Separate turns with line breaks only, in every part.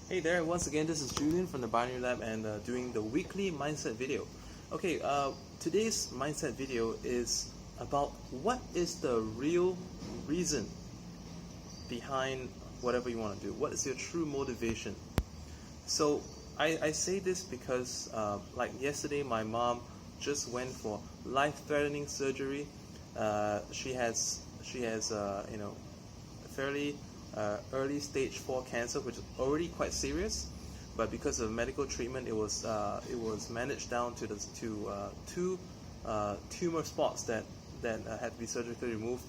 Hey there, once again, this is Julian from the Binary Lab and doing the weekly mindset video. Okay, today's mindset video is about what is the real reason behind whatever you want to do. What is your true motivation? So I say this because like yesterday, my mom just went for life-threatening surgery. She has fairly early stage 4 cancer, which is already quite serious, but because of medical treatment, it was managed down to two tumor spots that had to be surgically removed.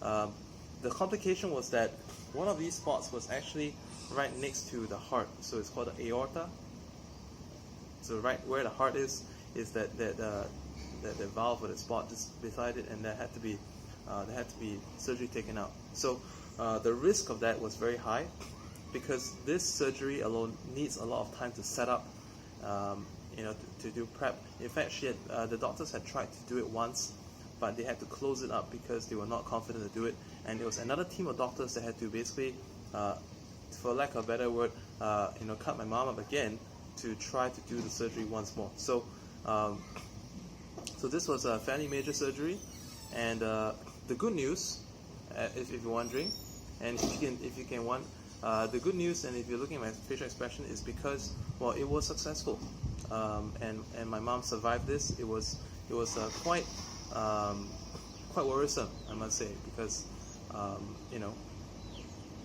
The complication was that one of these spots was actually right next to the heart, so it's called the aorta. So right where the heart is the valve or the spot just beside it, and that had to be surgery taken out. So the risk of that was very high because this surgery alone needs a lot of time to set up, to do prep. In fact, the doctors had tried to do it once, but they had to close it up because they were not confident to do it. And there was another team of doctors that had to basically, for lack of a better word, cut my mom up again to try to do the surgery once more. So this was a fairly major surgery, and the good news, if you're wondering, and if you can the good news, and if you're looking at my facial expression, is because, well, it was successful, and my mom survived this. It was quite worrisome, I must say, because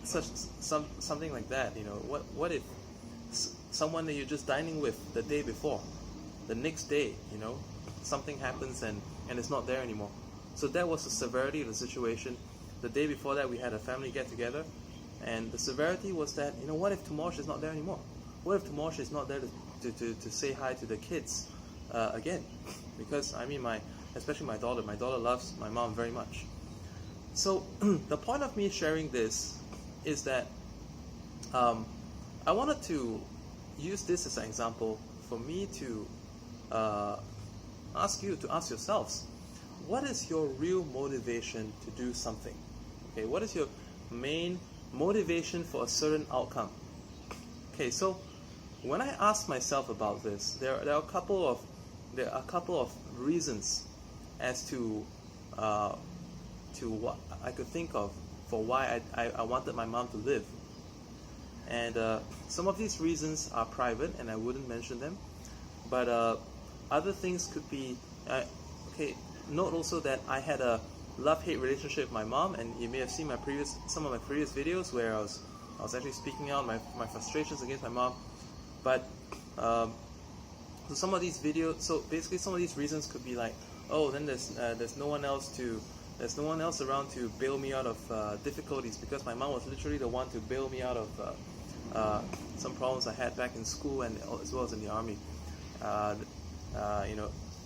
something like that. What if someone that you're just dining with the day before, the next day, something happens and it's not there anymore. So that was the severity of the situation. The day before that, we had a family get-together, and the severity was that, what if tomorrow she's not there anymore? What if tomorrow she's not there to say hi to the kids again? Because, especially my daughter loves my mom very much. So the point of me sharing this is that I wanted to use this as an example for me to ask yourselves, what is your real motivation to do something? Okay, what is your main motivation for a certain outcome? Okay, so when I ask myself about this, there are a couple of reasons as to what I could think of for why I wanted my mom to live. And some of these reasons are private, and I wouldn't mention them. But other things could be okay. Note also that I had a love-hate relationship with my mom, and you may have seen some of my previous videos where I was actually speaking out my frustrations against my mom. But so some of these videos, so basically some of these reasons could be like, oh, then there's no one else around to bail me out of difficulties, because my mom was literally the one to bail me out of some problems I had back in school and as well as in the army.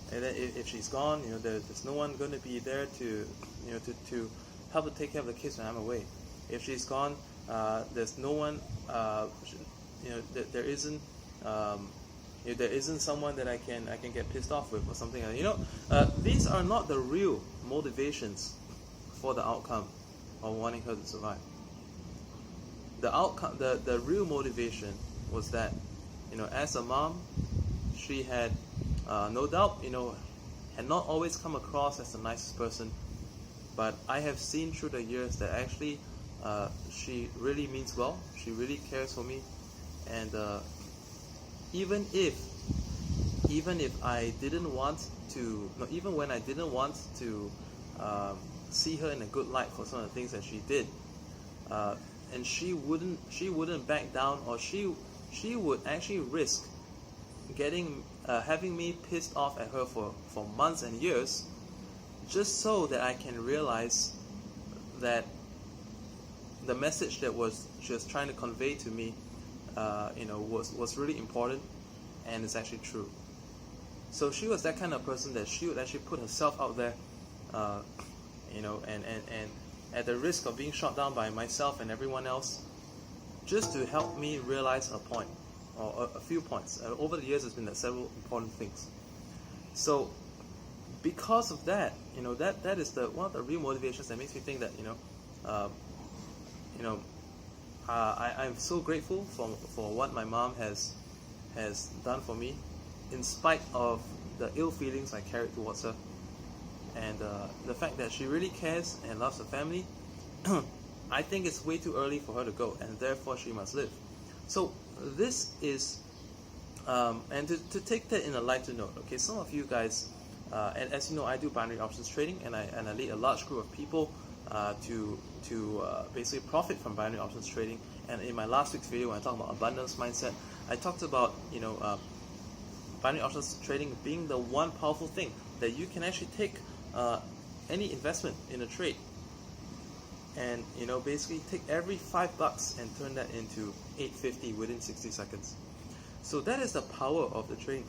And then if she's gone, there's no one going to be there to help to take care of the kids when I'm away. If she's gone, there's no one. There isn't someone that I can get pissed off with or something. These are not the real motivations for the outcome of wanting her to survive. The outcome, the real motivation was that, as a mom, she had no doubt, had not always come across as the nicest person, but I have seen through the years that actually she really means well. She really cares for me, and even I didn't want to, even when I didn't want to see her in a good light for some of the things that she did, and she wouldn't back down, or she would actually risk having me pissed off at her for months and years, just so that I can realize that the message that she was trying to convey to me, was really important, and it's actually true. So she was that kind of person that she would actually put herself out there, and at the risk of being shot down by myself and everyone else, just to help me realize a point, or a few points. Over the years, there's been several important things. So because of that, that is one of the real motivations that makes me think that I'm so grateful for what my mom has done for me, in spite of the ill feelings I carried towards her, and the fact that she really cares and loves her family. I think it's way too early for her to go, and therefore she must live. So this is, and to take that in a lighter note, okay, some of you guys, and as you know, I do binary options trading, and I lead a large group of people to basically profit from binary options trading. And in my last week's video, when I talked about abundance mindset, I talked about binary options trading being the one powerful thing that you can actually take any investment in a trade, and basically take every $5 and turn that into $8.50 within 60 seconds. So that is the power of the trading.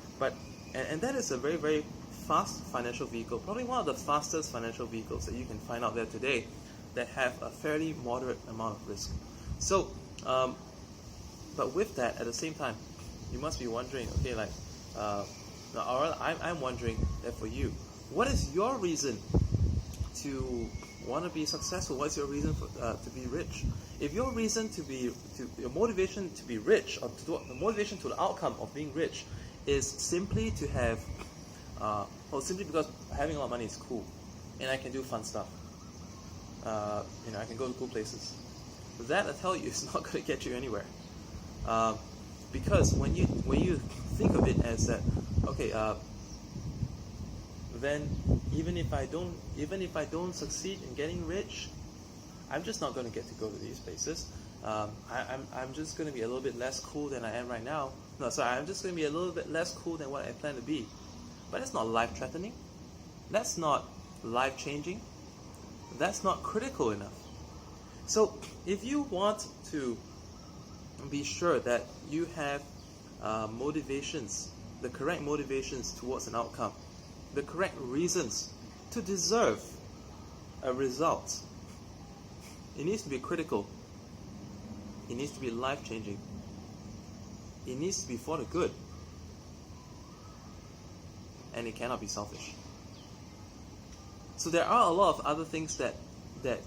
And that is a very, very fast financial vehicle, probably one of the fastest financial vehicles that you can find out there today, that have a fairly moderate amount of risk. So but with that, at the same time, you must be wondering, okay, like I'm wondering that for you, what is your reason to want to be successful? What's your reason for, to be rich? If your reason your motivation to be rich, or the motivation to the outcome of being rich, is simply to have, or simply because having a lot of money is cool, and I can do fun stuff, I can go to cool places, that I tell you is not going to get you anywhere. Because when you think of it as that, okay, then even if I don't succeed in getting rich, I'm just not going to get to go to these places. I'm just going to be a little bit less cool than I am right now. No, sorry, I'm just going to be a little bit less cool than what I plan to be. But that's not life-threatening. That's not life-changing. That's not critical enough. So if you want to be sure that you have motivations, the correct motivations towards an outcome, the correct reasons to deserve a result, it needs to be critical. It needs to be life-changing. It needs to be for the good. And it cannot be selfish. So there are a lot of other things that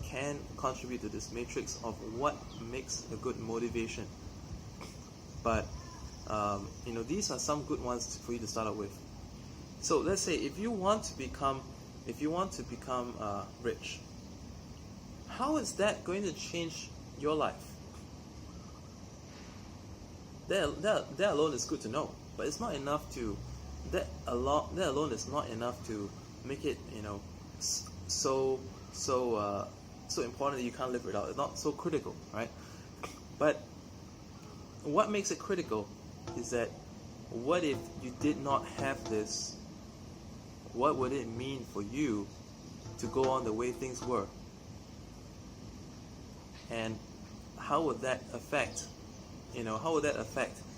can contribute to this matrix of what makes a good motivation. But these are some good ones for you to start out with. So let's say if you want to become rich, how is that going to change your life? That alone is good to know, but it's not enough to. That alone is not enough to make it so important that you can't live without. It's not so critical, right? But what makes it critical is that, what if you did not have this? What would it mean for you to go on the way things were? And how would that affect,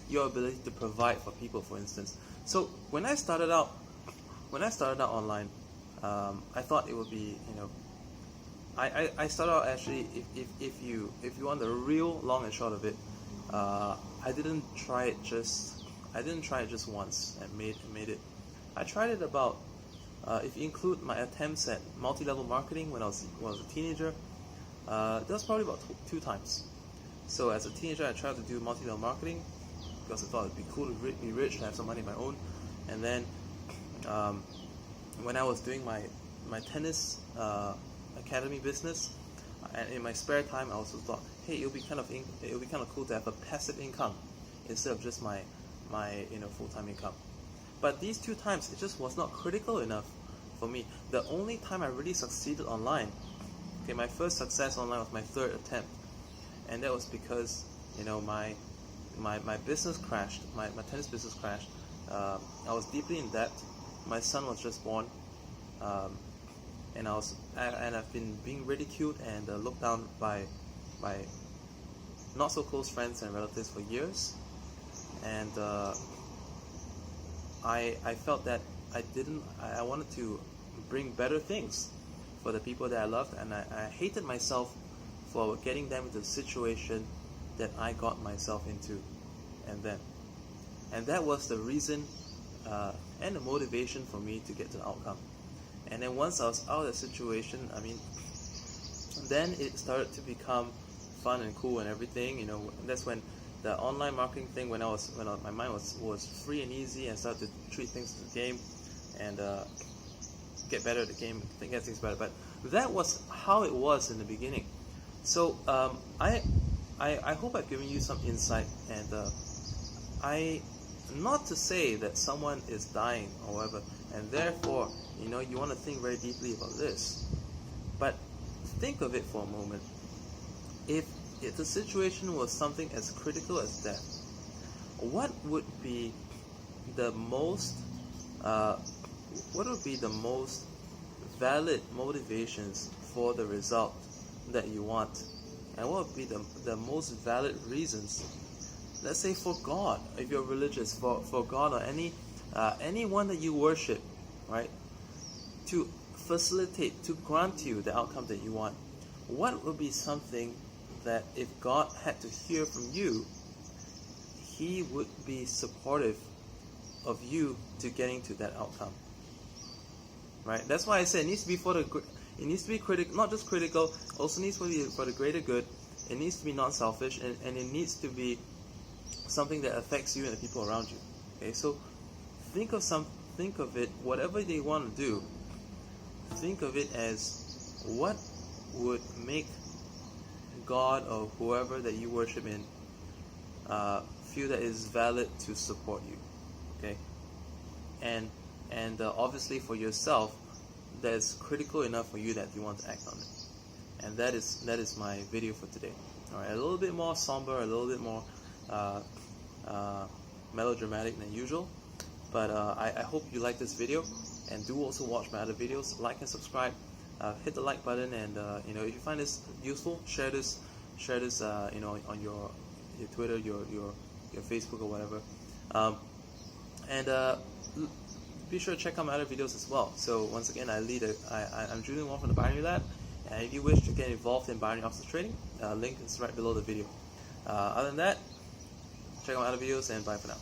your ability to provide for people, for instance? So when I started out online, I thought it would be, I started out actually, if you want the real long and short of it, I didn't try it just once and made it. I tried it about, if you include my attempts at multi-level marketing when I was a teenager, that was probably about two times. So as a teenager, I tried to do multi-level marketing because I thought it'd be cool to be rich and have some money of my own. And then when I was doing my tennis academy business, and in my spare time, I also thought, hey, it would be kind of cool to have a passive income instead of just my full-time income. But these two times, it just was not critical enough for me. The only time I really succeeded online, okay, my first success online was my third attempt, and that was because my business crashed, my tennis business crashed. I was deeply in debt. My son was just born, and I've been being ridiculed and looked down by not so close friends and relatives for years, and I felt that I wanted to bring better things for the people that I loved, and I hated myself for getting them into the situation that I got myself into, and that was the reason and the motivation for me to get to the outcome. And then once I was out of the situation, then it started to become fun and cool and everything. You know, that's when the online marketing thing, when my mind was free and easy, and started to treat things as a game and get better at the game, get things better. But that was how it was in the beginning. So I hope I've given you some insight, and not to say that someone is dying or whatever, and therefore, you know, you want to think very deeply about this. But think of it for a moment. If the situation was something as critical as death, what would be the most valid motivations for the result that you want? And what would be the most valid reasons? Let's say for God, if you're religious, for God or anyone that you worship, right? To facilitate, to grant you the outcome that you want. What would be something that if God had to hear from you, He would be supportive of you to getting to that outcome? Right? That's why I said it needs to be not just critical, also needs to be for the greater good. It needs to be non-selfish, and it needs to be something that affects you and the people around you. Okay, so think of it, whatever they want to do, think of it as what would make God or whoever that you worship in feel that is valid to support you. Okay, and obviously for yourself, that's critical enough for you that you want to act on it. And that is my video for today. All right, a little bit more somber, a little bit more melodramatic than usual, but I hope you like this video, and do also watch my other videos. Like and subscribe, hit the like button, and you know, if you find this useful, share this you know, on your Twitter, your Facebook or whatever, and be sure to check out my other videos as well. So once again, I'm Julian Wong from the Binary Lab, and if you wish to get involved in binary options trading, link is right below the video. Other than that, check out my other videos, and bye for now.